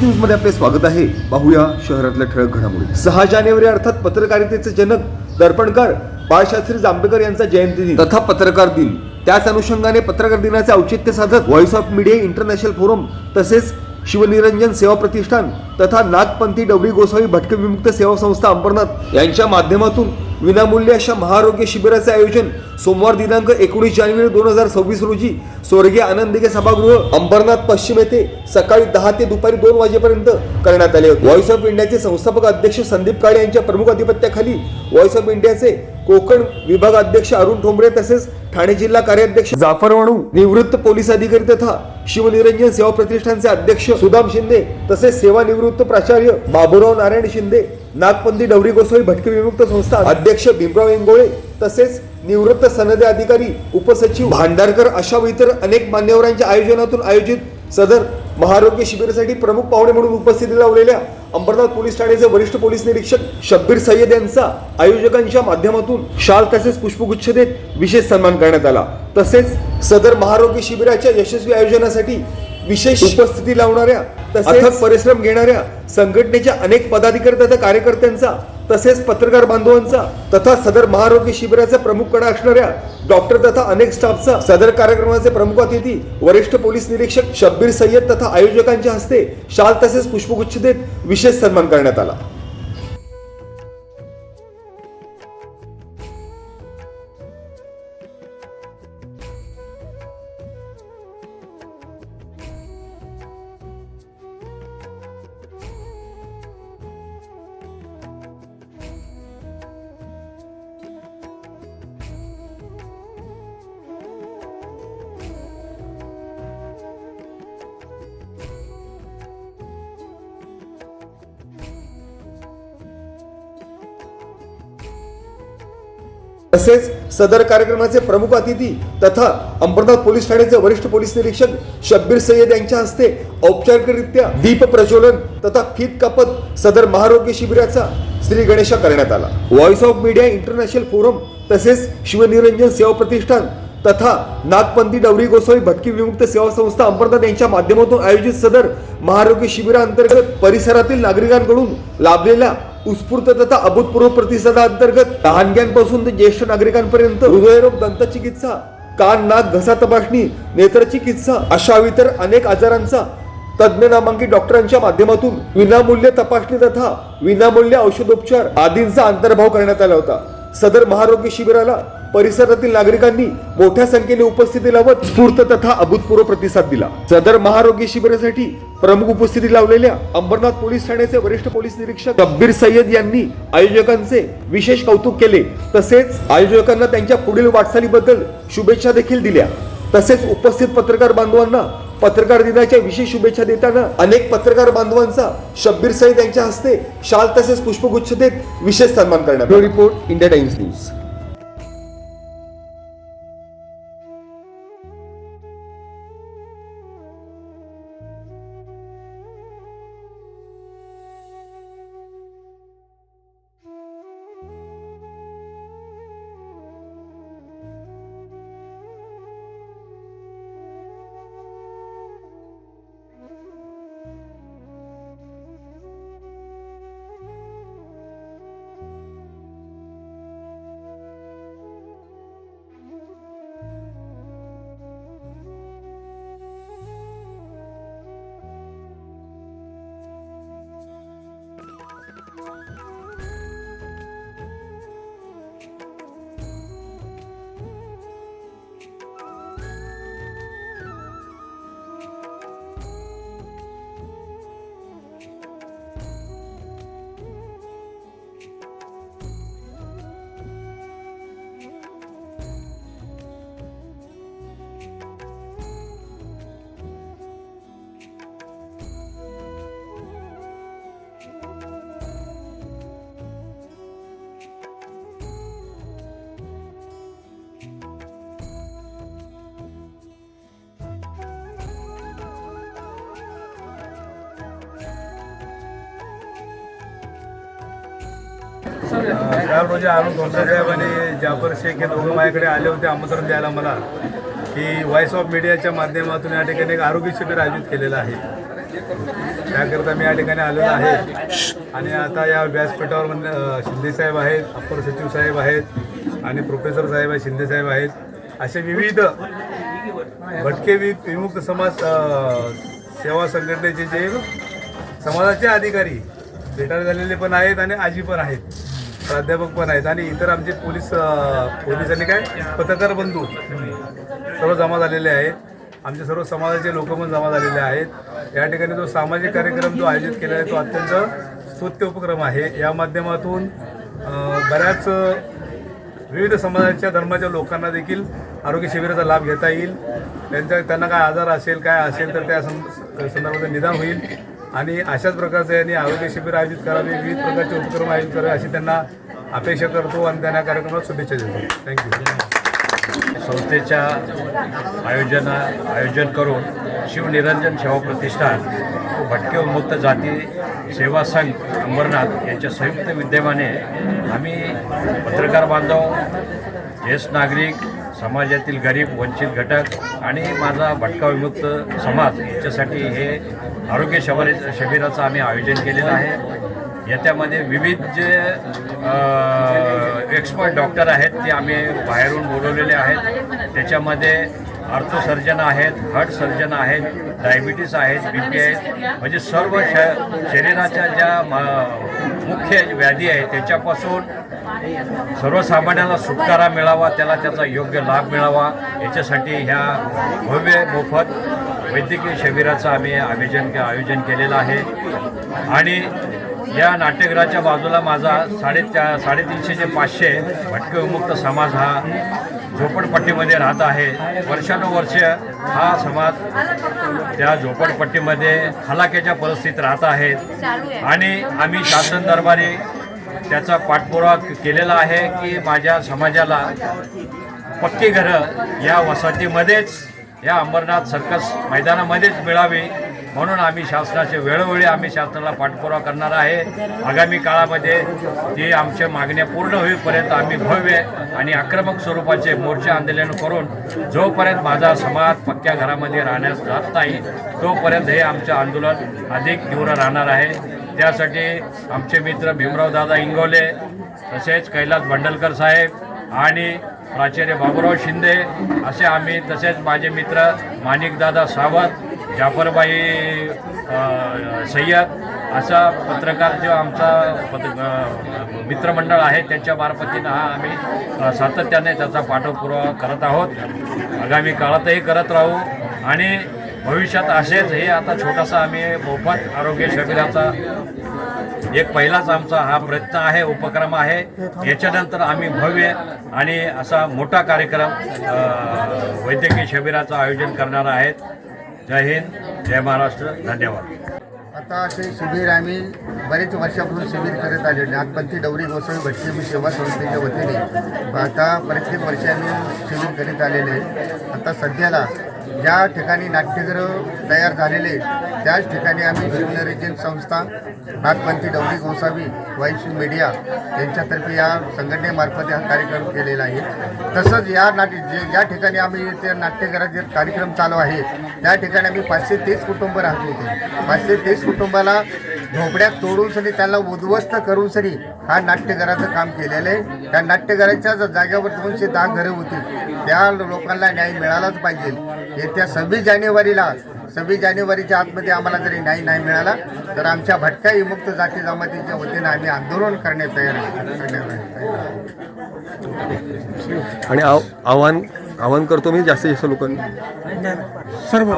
News मध्ये आपले स्वागत आहे। पाहूया शहरातल्या ठळक घडामोडी। 6 जानेवारी अर्थात पत्रकारितेचे जनक दर्पणकार बाळशास्त्री जांभेकर यांचा जयंती दिन तथा पत्रकार दिन, त्याच अनुषंगाने पत्रकार दिनाचे औचित्य साधत voice of media international forum तसेच शिवनिरंजन सेवा प्रतिष्ठान तथा नागपंथी डवरी गोसावी भटके विमुक्त सेवा संस्था अंबरनाथ यांच्या माध्यमातून विनामूल्य अशा महाआरोग्य शिबिराचे आयोजन सोमवार दिनांक 19 जानेवारी 2026 रोजी स्वर्गीय आनंद दिघे सभागृह अंबरनाथ पश्चिम येथे सकाळी 10 ते दुपारी 2 वाजेपर्यंत करण्यात आले होते। व्हॉइस ऑफ इंडियाचे संस्थापक अध्यक्ष संदीप काळे यांच्या प्रमुख अधिपत्याखाली व्हॉइस ऑफ इंडियाचे कोकण विभाग अध्यक्ष अरुण ठोंबरे तसेच ठाणे जिल्हा कार्याध्यक्ष जाफर वणू, निवृत्त पोलीस अधिकारी तथा शिवनिरंजन सेवा प्रतिष्ठानचे अध्यक्ष सुदाम शिंदे तसेच सेवानिवृत्त प्राचार्य बाबूराव नारायण शिंदे, नागपंथी डवरी गोसावी भटके विमुक्त संस्था अध्यक्ष भीमराव इंगोळे तसेच निवृत्त सनदी अधिकारी उपसचिव भांडारकर अशा इतर अनेक मान्यवरांच्या आयोजनातून आयोजित सदर महाआरोग्य शिबिरासाठी प्रमुख पाहुणे म्हणून उपस्थिती लावलेल्या अंबरनाथ पोलीस ठाण्याचे वरिष्ठ पोलीस निरीक्षक शब्बीर सय्यद यांचा आयोजकांच्या माध्यमातून शाल तसेच पुष्पगुच्छ देत विशेष सन्मान करण्यात आला। तसेच सदर महाआरोग्य शिबिराच्या यशस्वी आयोजनासाठी विशेष उपस्थिती लावणाऱ्या तसेच परिश्रम घेणाऱ्या संघटनेच्या अनेक पदाधिकारी तथा कार्यकर्त्यांचा तसेच पत्रकार बांधवांचा तथा सदर महाआरोग्य शिबिराचा प्रमुख कडा असणाऱ्या डॉक्टर तथा अनेक स्टाफचा सदर कार्यक्रमाचे प्रमुख अतिथी वरिष्ठ पोलीस निरीक्षक शब्बीर सय्यद तथा आयोजकांच्या हस्ते शाल तसेच पुष्पगुच्छ देत विशेष सन्मान करण्यात आला। तसेच सदर कार्यक्रमाचे प्रमुख अतिथी तथा अंबरनाथ पोलीस ठाण्याचे वरिष्ठ पोलीस निरीक्षक शब्बीर सय्यद यांच्या हस्ते औपचारिकरित्या दीप प्रज्वलन तथा फीत कापत सदर महाआरोग्य शिबिराचा श्री गणेशा करण्यात आला। Voice of media international forum तसेच शिवनिरंजन सेवा प्रतिष्ठान तथा नागपंथी डवरी गोसावी भटके विमुक्त सेवा संस्था अंबरनाथ यांच्या माध्यमातून आयोजित सदर महाआरोग्य शिबिराअंतर्गत परिसरातील नागरिकांकडून लाभलेल्या उत्स्फूर्त तथा अभूतपूर्व प्रतिसादाअंतर्गत लहानग्यांपासून ते ज्येष्ठ नागरिकांपर्यंत हृदयरोग, दंतचिकित्सा, कान नाक घसा तपासणी, नेत्रचिकित्सा अशा इतर अनेक आजारांचा तज्ञ नामांकित डॉक्टरांच्या माध्यमातून विनामूल्य तपासणी तथा विनामूल्य औषधोपचार आदींचा अंतर्भाव करण्यात आला होता। सदर महाआरोग्य शिबिराला परिसरातील नागरिकांनी मोठ्या संख्येने उपस्थिती लावत स्फूर्त तथा अभूतपूर्व प्रतिसाद दिला। सदर महाआरोग्य शिबिरासाठी प्रमुख उपस्थिती लावलेल्या अंबरनाथ पोलीस ठाण्याचे वरिष्ठ पोलीस निरीक्षक शब्बीर सय्यद यांनी आयोजकांचे विशेष कौतुक केले तसेच आयोजकांना त्यांच्या पुढील वाटचालीबद्दल शुभेच्छा देखील दिल्या। तसेच उपस्थित पत्रकार बांधवांना पत्रकार दिनाच्या विशेष शुभेच्छा देताना अनेक पत्रकार बांधवांचा शब्बीर सय्यद यांच्या हस्ते शाल तसेच पुष्पगुच्छ देत विशेष सन्मान करण्यात आला। Report India times news. काल रोजी अरुण ठोंबरे साहेब आणि जाफर शेख हे दोघं माझ्याकडे आले होते आमंत्रण द्यायला मला की व्हॉइस ऑफ मीडियाच्या माध्यमातून या ठिकाणी एक आरोग्य शिबिर आयोजित केलेलं आहे। त्याकरता मी या ठिकाणी आलेलो आहे. आणि आता या व्यासपीठावर शिंदेसाहेब आहेत, अप्पर सचिव साहेब आहेत आणि प्रोफेसर साहेब आहेत, शिंदेसाहेब आहेत. असे विविध भटके विमुक्त समाज सेवा संघटनेचे जे समाजाचे अधिकारी रिटायर झालेले पण आहेत आणि आजी पण आहेत, प्राध्यापक पण आहेत आणि इतर आमचे पोलिसांनी काय पत्रकार बंधू सर्व जमा झालेले आहेत. आमचे सर्व समाजाचे लोक पण जमा झालेले आहेत. या ठिकाणी जो सामाजिक कार्यक्रम जो आयोजित केलेला आहे तो अत्यंत स्तुत्य उपक्रम आहे. या माध्यमातून बऱ्याच विविध समाजाच्या धर्माच्या लोकांना देखील आरोग्य शिबिराचा लाभ घेता येईल. त्यांना काय आजार असेल काय असेल तर त्या संदर्भात निदान होईल आणि अशाच प्रकारचे यांनी आरोग्य शिबिर आयोजित करावे, विविध प्रकारचे उपक्रम आयोजित करावे अशी त्यांना अपेक्षा करतो आणि त्यांना कार्यक्रमात शुभेच्छा देतो. थँक्यू. संस्थेच्या आयोजन करून शिवनिरंजन सेवा प्रतिष्ठान व भटके उन्मुक्त जाती सेवा संघ अंबरनाथ यांच्या संयुक्त विद्यमाने आम्ही पत्रकार बांधव, ज्येष्ठ नागरिक, समाजातील गरीब वंचित घटक आणि माझा भटका विमुक्त समाज यांच्यासाठी हे आरोग्य शिबिराचं आम्ही आयोजन केलेलं आहे. याच्यामध्ये विविध जे एक्सपर्ट डॉक्टर आहेत ते आम्ही बाहेरून बोलवलेले आहेत. त्याच्यामध्ये ऑर्थोसर्जन आहेत, हार्ट सर्जन आहेत, डायबिटीस आहेत, BP आहेत, म्हणजे सर्व शरीराच्या ज्या मुख्य व्याधी आहेत त्याच्यापासून सर्वसामान्याला सुटकारा मिळावा, त्याचा योग्य लाभ मिळावा याच्यासाठी ह्या भव्य मोफत वैद्यकीय शिबिराचं आम्ही आयोजन केलेलं आहे. आणि या नाट्यगृहाच्या बाजूला माझा 350 ते 500 भटके विमुक्त समाज हा झोपडपट्टीमध्ये राहत आहे. वर्षानुवर्ष हा समाज त्या झोपडपट्टीमध्ये हलाखीच्या परिस्थितीत राहत आहेत आणि आम्ही शासन दरबारी त्याचा पाठपुरावा केलेला आहे की माझ्या समाजाला पक्की घरं या वसाहतीमध्येच, या अंबरनाथ सर्कस मैदानामध्येच मिळावी म्हणून आम्ही वेळोवेळी शासनाला पाठपुरावा करणार आहे. आगामी काळामध्ये ती आमच्या मागण्या पूर्ण होईपर्यंत आम्ही भव्य आणि आक्रमक स्वरूपाचे मोर्चा आंदोलन करून जोपर्यंत माझा समाज पक्क्या घरामध्ये राहण्यास जात नाही तोपर्यंत हे आमचं आंदोलन अधिक तीव्र राहणार आहे. त्यासाठी आमचे मित्र भीमरावदादा इंगोले, तसेच कैलास बंडलकर साहेब आणि प्राचार्य बाबूराव शिंदे असे आम्ही, तसेच माझे मित्र माणिकदादा सावंत, जाफरबाई सय्यद असा पत्रकार जो आमचा मित्रमंडळ आहे त्यांच्या मार्फतीनं हा आम्ही सातत्याने त्याचा पाठपुरावा करत आहोत. आगामी काळातही करत राहू आणि भविष्यात असेच हे आता छोटासा आम्ही मोफत आरोग्य शिबिराचा एक पहिलाच आमचा हा प्रयत्न आहे, उपक्रम आहे. याच्यानंतर आम्ही भव्य आणि असा मोठा कार्यक्रम वैद्यकीय शिबिराचं आयोजन करणार आहेत. जय हिंद, जय महाराष्ट्र, धन्यवाद. आता असे शिबिर आम्ही बरेच वर्षापासून शिबिर करत आलेले. नाथपंथी डवरी गोसावी भटके सेवा संस्थेच्या वतीने आता प्रत्येक वर्षी आम्ही शिबिर करीत आलेले. आता सध्याला ज्या ठिकाणी नाट्यगृह तयार झालेले त्याच ठिकाणी आम्ही शिवनिरंजन संस्था, नाथपंथी डवरी गोसावी, वाईस मीडिया यांच्यातर्फे या संघटनेमार्फत हा कार्यक्रम केलेला आहे. तसंच ज्या ठिकाणी आम्ही त्या नाट्यगृहात जे कार्यक्रम चालू आहे त्या ठिकाणी आम्ही 530 कुटुंब राहत होते. 530 कुटुंबाला झोपड्यात तोडून सरी त्यांना उद्ध्वस्त करून सरी हा नाट्यगृहाचं काम केलेलं आहे. त्या नाट्यगृहाच्या जागेवर 210 घरं होती. त्या लोकांना न्याय मिळालाच पाहिजे. येत्या 26 जानेवारीच्या आतमध्ये आम्हाला जरी न्याय नाही मिळाला तर आमच्या भटक्या विमुक्त जाती जमातीच्या वतीनं आम्ही आंदोलन करण्यात तयार आणि आव्हान करतो मी जास्तीत जास्त लोकांनी सर्व